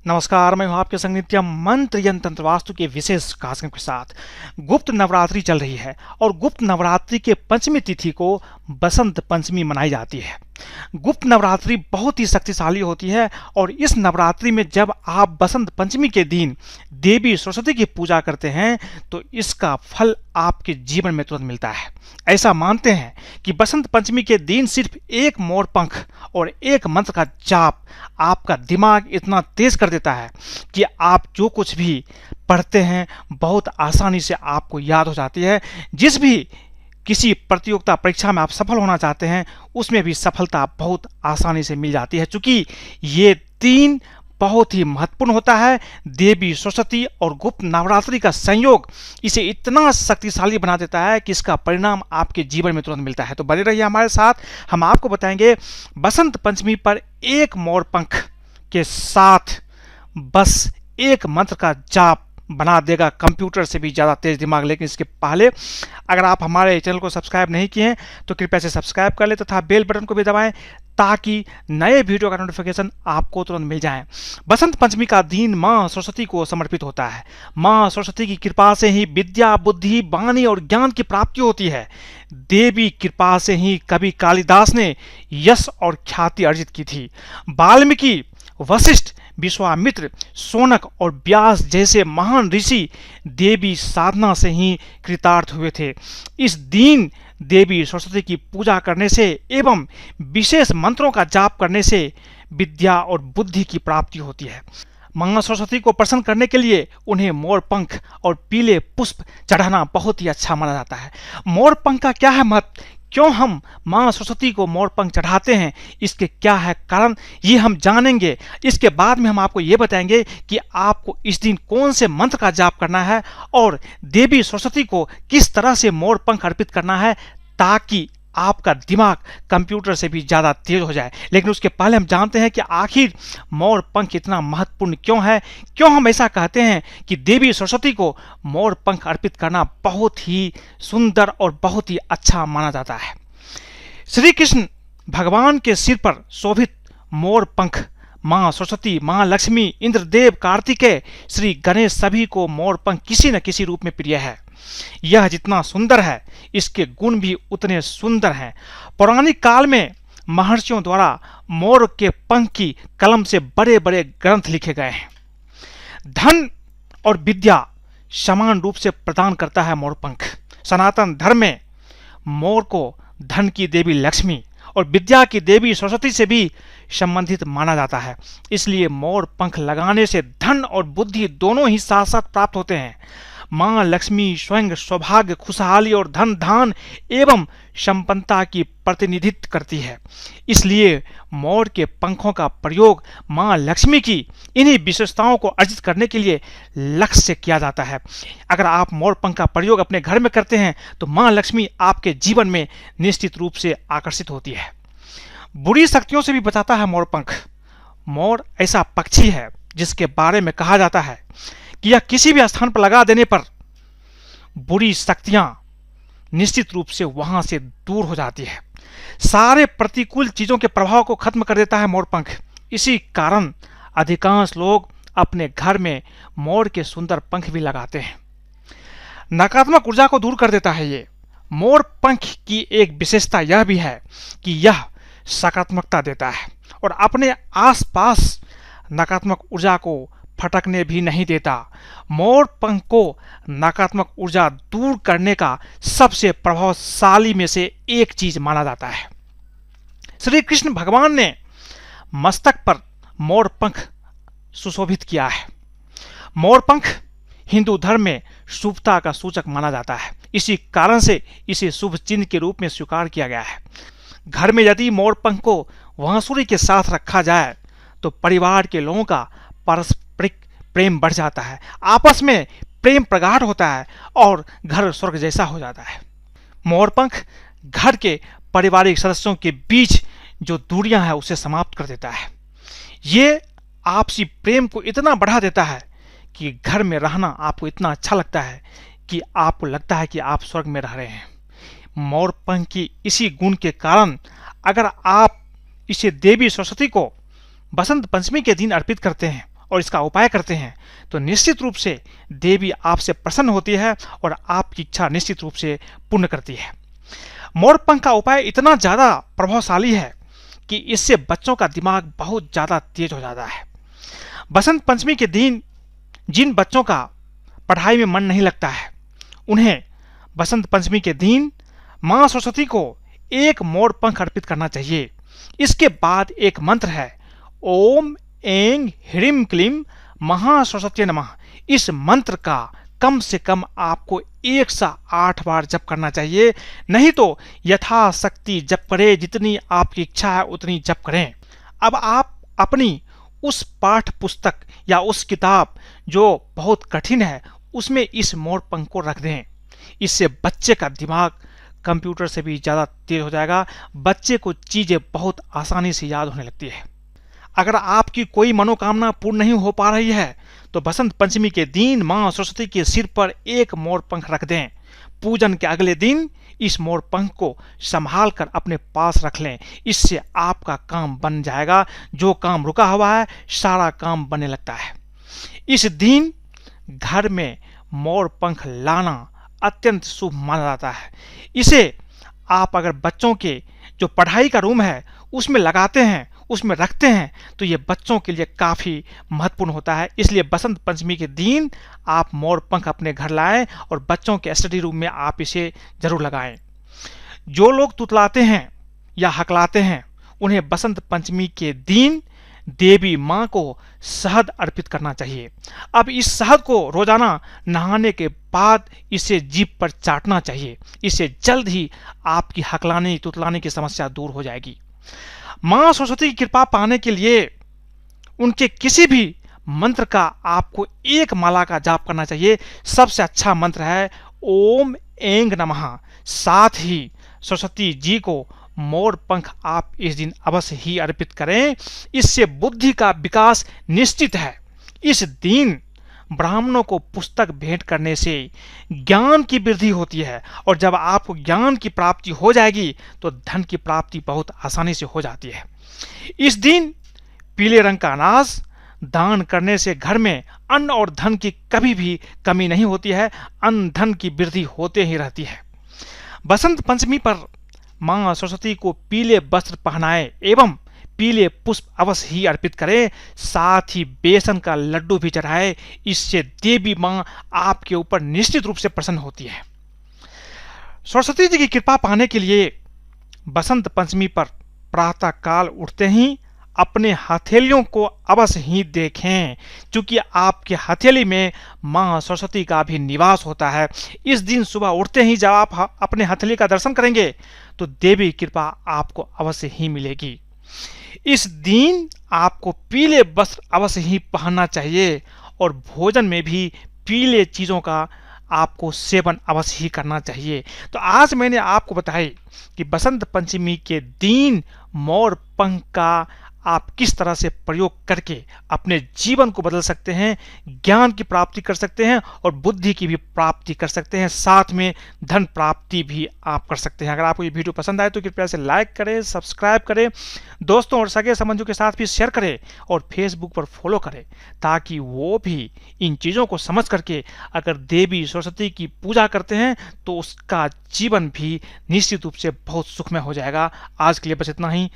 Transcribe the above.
नमस्कार, मैं हूं आपके संग नित्य मंत्र यंत्र तंत्र वास्तु के विशेष कार्यक्रम के साथ। गुप्त नवरात्रि चल रही है और गुप्त नवरात्रि के पंचमी तिथि को बसंत पंचमी मनाई जाती है। गुप्त नवरात्रि बहुत ही शक्तिशाली होती है और इस नवरात्रि में जब आप बसंत पंचमी के दिन देवी सरस्वती की पूजा करते हैं तो इसका फल आपके जीवन में तुरंत मिलता है। ऐसा मानते हैं कि बसंत पंचमी के दिन सिर्फ एक मोर पंख और एक मंत्र का जाप आपका दिमाग इतना तेज कर देता है कि आप जो कुछ भी पढ़ते हैं बहुत आसानी से आपको याद हो जाती है। जिस भी किसी प्रतियोगिता परीक्षा में आप सफल होना चाहते हैं उसमें भी सफलता बहुत आसानी से मिल जाती है। चूंकि ये तीन बहुत ही महत्वपूर्ण होता है, देवी सरस्वती और गुप्त नवरात्रि का संयोग इसे इतना शक्तिशाली बना देता है कि इसका परिणाम आपके जीवन में तुरंत मिलता है। तो बने रहिए हमारे साथ, हम आपको बताएंगे बसंत पंचमी पर एक मोर पंख के साथ बस एक मंत्र का जाप बना देगा कंप्यूटर से भी ज़्यादा तेज दिमाग। लेकिन इसके पहले अगर आप हमारे चैनल को सब्सक्राइब नहीं किए हैं तो कृपया से सब्सक्राइब कर ले तथा बेल बटन को भी दबाएं ताकि नए वीडियो का नोटिफिकेशन आपको तुरंत मिल जाए। बसंत पंचमी का दिन माँ सरस्वती को समर्पित होता है। माँ सरस्वती की कृपा से ही विद्या, बुद्धि, वाणी और ज्ञान की प्राप्ति होती है। देवी कृपा से ही कवि कालिदास ने यश और ख्याति अर्जित की थी। वाल्मीकि, वशिष्ठ, विश्वामित्र, शौनक और व्यास जैसे महान ऋषि देवी साधना से ही कृतार्थ हुए थे। इस दिन देवी सरस्वती की पूजा करने से एवं विशेष मंत्रों का जाप करने से विद्या और बुद्धि की प्राप्ति होती है। मां सरस्वती को प्रसन्न करने के लिए उन्हें मोर पंख और पीले पुष्प चढ़ाना बहुत ही अच्छा माना जाता है। मोर पंख का क्या है महत्व, क्यों हम मां सरस्वती को मोर पंख चढ़ाते हैं, इसके क्या है कारण, ये हम जानेंगे। इसके बाद में हम आपको ये बताएंगे कि आपको इस दिन कौन से मंत्र का जाप करना है और देवी सरस्वती को किस तरह से मोर पंख अर्पित करना है ताकि आपका दिमाग कंप्यूटर से भी ज़्यादा तेज हो जाए। लेकिन उसके पहले हम जानते हैं कि आखिर मोर पंख इतना महत्वपूर्ण क्यों है, क्यों हम ऐसा कहते हैं कि देवी सरस्वती को मोर पंख अर्पित करना बहुत ही सुंदर और बहुत ही अच्छा माना जाता है। श्री कृष्ण भगवान के सिर पर शोभित मोर पंख माँ सरस्वती, माँ लक्ष्मी, इंद्रदेव, कार्तिकेय, श्री गणेश सभी को मोर पंख किसी न किसी रूप में प्रिय है। यह जितना सुंदर है इसके गुण भी उतने सुंदर हैं। पौराणिक काल में महर्षियों द्वारा मोर के पंख की कलम से बड़े बड़े ग्रंथ लिखे गए हैं। धन और विद्या समान रूप से प्रदान करता है मोर पंख। सनातन धर्म में मोर को धन की देवी लक्ष्मी और विद्या की देवी सरस्वती से भी संबंधित माना जाता है। इसलिए मोर पंख लगाने से धन और बुद्धि दोनों ही साथ साथ प्राप्त होते हैं। मां लक्ष्मी स्वयं सौभाग्य, खुशहाली और धन धान एवं संपन्नता की प्रतिनिधित्व करती है। इसलिए मोर के पंखों का प्रयोग मां लक्ष्मी की इन्हीं विशेषताओं को अर्जित करने के लिए लक्ष्य से किया जाता है। अगर आप मोर पंख का प्रयोग अपने घर में करते हैं तो मां लक्ष्मी आपके जीवन में निश्चित रूप से आकर्षित होती है। बुरी शक्तियों से भी बचाता है मोर पंख। मोर ऐसा पक्षी है जिसके बारे में कहा जाता है कि यह किसी भी स्थान पर लगा देने पर बुरी शक्तियां निश्चित रूप से वहां से दूर हो जाती है। सारे प्रतिकूल चीजों के प्रभाव को खत्म कर देता है मोर पंख। इसी कारण अधिकांश लोग अपने घर में मोर के सुंदर पंख भी लगाते हैं। नकारात्मक ऊर्जा को दूर कर देता है ये। मोर पंख की एक विशेषता यह भी है कि यह सकारात्मकता देता है और अपने आसपास नकारात्मक ऊर्जा को फटकने भी नहीं देता। मोर पंख को नकारात्मक ऊर्जा दूर करने का सबसे प्रभावशाली में से एक चीज माना जाता है। श्री कृष्ण भगवान ने मस्तक पर मोर पंख सुशोभित किया है। मोर पंख हिंदू धर्म में शुभता का सूचक माना जाता है। इसी कारण से इसे शुभ चिन्ह के रूप में स्वीकार किया गया है। घर में यदि मोर पंख को बांसुरी के साथ रखा जाए तो परिवार के लोगों का पारस्परिक प्रेम बढ़ जाता है, आपस में प्रेम प्रगाढ़ होता है और घर स्वर्ग जैसा हो जाता है। मोर पंख घर के पारिवारिक सदस्यों के बीच जो दूरियां हैं उसे समाप्त कर देता है। ये आपसी प्रेम को इतना बढ़ा देता है कि घर में रहना आपको इतना अच्छा लगता है कि आपको लगता है कि आप स्वर्ग में रह रहे हैं। मोर पंख की इसी गुण के कारण अगर आप इसे देवी सरस्वती को बसंत पंचमी के दिन अर्पित करते हैं और इसका उपाय करते हैं तो निश्चित रूप से देवी आपसे प्रसन्न होती है और आपकी इच्छा निश्चित रूप से पूर्ण करती है। मोर पंख का उपाय इतना ज़्यादा प्रभावशाली है कि इससे बच्चों का दिमाग बहुत ज़्यादा तेज हो जाता है। बसंत पंचमी के दिन जिन बच्चों का पढ़ाई में मन नहीं लगता है, उन्हें बसंत पंचमी के दिन माँ सरस्वती को एक मोर पंख अर्पित करना चाहिए। इसके बाद एक मंत्र है, ओम ऐं ह्रीं क्लीं महासरस्वती नमः। इस मंत्र का कम से कम आपको 108 बार जप करना चाहिए, नहीं तो यथाशक्ति जप करें, जितनी आपकी इच्छा है उतनी जप करें। अब आप अपनी उस पाठ पुस्तक या उस किताब जो बहुत कठिन है उसमें इस मोर पंख को रख दें। इससे बच्चे का दिमाग कंप्यूटर से भी ज़्यादा तेज हो जाएगा। बच्चे को चीज़ें बहुत आसानी से याद होने लगती है। अगर आपकी कोई मनोकामना पूर्ण नहीं हो पा रही है तो बसंत पंचमी के दिन माँ सरस्वती के सिर पर एक मोर पंख रख दें। पूजन के अगले दिन इस मोर पंख को संभाल कर अपने पास रख लें। इससे आपका काम बन जाएगा। जो काम रुका हुआ है सारा काम बनने लगता है। इस दिन घर में मोर पंख लाना अत्यंत शुभ माना जाता है। इसे आप अगर बच्चों के जो पढ़ाई का रूम है उसमें लगाते हैं, उसमें रखते हैं तो ये बच्चों के लिए काफ़ी महत्वपूर्ण होता है। इसलिए बसंत पंचमी के दिन आप मोर पंख अपने घर लाएं और बच्चों के स्टडी रूम में आप इसे जरूर लगाएं। जो लोग तुतलाते हैं या हकलाते हैं उन्हें बसंत पंचमी के दिन देवी माँ को शहद अर्पित करना चाहिए। अब इस शहद को रोजाना नहाने के बाद इसे जीभ पर चाटना चाहिए। इससे जल्द ही आपकी हकलाने तुतलाने की समस्या दूर हो जाएगी। माँ सरस्वती की कृपा पाने के लिए उनके किसी भी मंत्र का आपको एक माला का जाप करना चाहिए। सबसे अच्छा मंत्र है ओम ऐं नमः। साथ ही सरस्वती जी को मोर पंख आप इस दिन अवश्य ही अर्पित करें। इससे बुद्धि का विकास निश्चित है। इस दिन ब्राह्मणों को पुस्तक भेंट करने से ज्ञान की वृद्धि होती है और जब आपको ज्ञान की प्राप्ति हो जाएगी तो धन की प्राप्ति बहुत आसानी से हो जाती है। इस दिन पीले रंग का अनाज दान करने से घर में अन्न और धन की कभी भी कमी नहीं होती है। अन्न धन की वृद्धि होते ही रहती है। बसंत पंचमी पर माँ सरस्वती को पीले वस्त्र पहनाए एवं पीले पुष्प अवश्य ही अर्पित करें। साथ ही बेसन का लड्डू भी चढ़ाए। इससे देवी माँ आपके ऊपर निश्चित रूप से प्रसन्न होती है। सरस्वती जी की कृपा पाने के लिए बसंत पंचमी पर प्रातः काल उठते ही अपने हथेलियों को अवश्य ही देखें, क्योंकि आपके हथेली में माँ सरस्वती का भी निवास होता है। इस दिन सुबह उठते ही जब आप अपने हथेली का दर्शन करेंगे तो देवी कृपा आपको अवश्य ही मिलेगी। इस दिन आपको पीले वस्त्र अवश्य ही पहनना चाहिए और भोजन में भी पीले चीज़ों का आपको सेवन अवश्य ही करना चाहिए। तो आज मैंने आपको बताई कि बसंत पंचमी के दिन मोर पंख का आप किस तरह से प्रयोग करके अपने जीवन को बदल सकते हैं, ज्ञान की प्राप्ति कर सकते हैं और बुद्धि की भी प्राप्ति कर सकते हैं। साथ में धन प्राप्ति भी आप कर सकते हैं। अगर आपको ये वीडियो पसंद आए तो कृपया से लाइक करें, सब्सक्राइब करें, दोस्तों और सगे संबंधियों के साथ भी शेयर करें और फेसबुक पर फॉलो करें, ताकि वो भी इन चीज़ों को समझ करके अगर देवी सरस्वती की पूजा करते हैं तो उसका जीवन भी निश्चित रूप से बहुत सुखमय हो जाएगा। आज के लिए बस इतना ही।